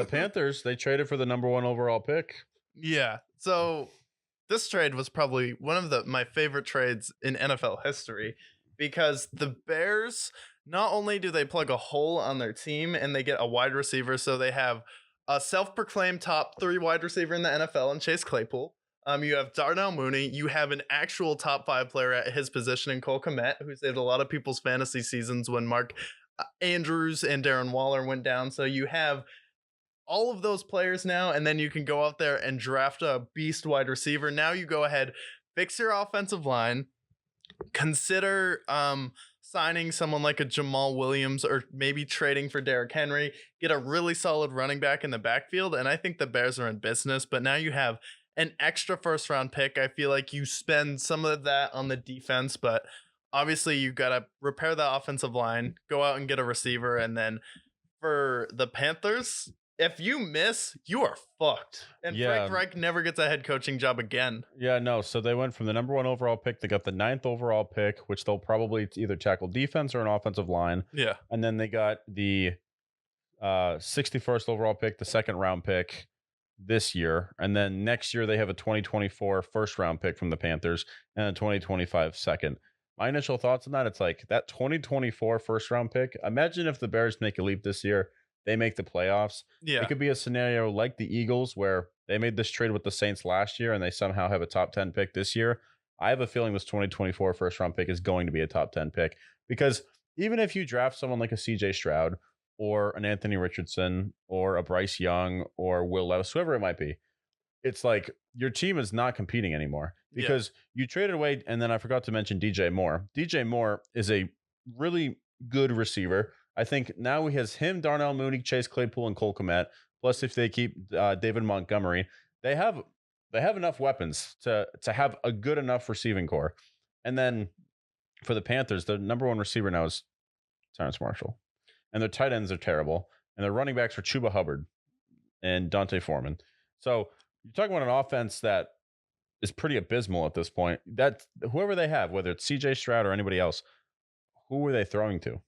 Panthers, they traded for the number 1 overall pick. Yeah. So this trade was probably one of my favorite trades in NFL history because the Bears, not only do they plug a hole on their team and they get a wide receiver, so they have a self-proclaimed top 3 wide receiver in the NFL in Chase Claypool. You have Darnell Mooney. You have an actual top 5 player at his position in Cole Kmet, who saved a lot of people's fantasy seasons when Mark Andrews and Darren Waller went down. So you have all of those players now, and then you can go out there and draft a beast wide receiver. Now you go ahead, fix your offensive line, consider signing someone like a Jamal Williams or maybe trading for Derrick Henry, get a really solid running back in the backfield, and I think the Bears are in business. But now you have an extra first round pick. I feel like you spend some of that on the defense, but obviously you got to repair the offensive line, go out and get a receiver, and then for the Panthers, if you miss, you are fucked. And Frank Reich never gets a head coaching job again. Yeah, no. So they went from the number 1 overall pick. They got the 9th overall pick, which they'll probably either tackle defense or an offensive line. Yeah. And then they got the 61st overall pick, the 2nd round pick this year. And then next year they have a 2024 first round pick from the Panthers and a 2025 second. My initial thoughts on that, it's like that 2024 first round pick. Imagine if the Bears make a leap this year, they make the playoffs. Yeah. It could be a scenario like the Eagles where they made this trade with the Saints last year and they somehow have a top 10 pick this year. I have a feeling this 2024 first round pick is going to be a top 10 pick because even if you draft someone like a CJ Stroud or an Anthony Richardson or a Bryce Young or Will Levis, whoever it might be, it's like your team is not competing anymore because you traded away. And then I forgot to mention DJ Moore. DJ Moore is a really good receiver. I think now he has him, Darnell Mooney, Chase Claypool, and Cole Kmet. Plus, if they keep David Montgomery, they have enough weapons to have a good enough receiving core. And then for the Panthers, the number 1 receiver now is Terrence Marshall, and their tight ends are terrible, and their running backs are Chuba Hubbard and Dante Foreman. So you're talking about an offense that is pretty abysmal at this point. That whoever they have, whether it's CJ Stroud or anybody else, who are they throwing to?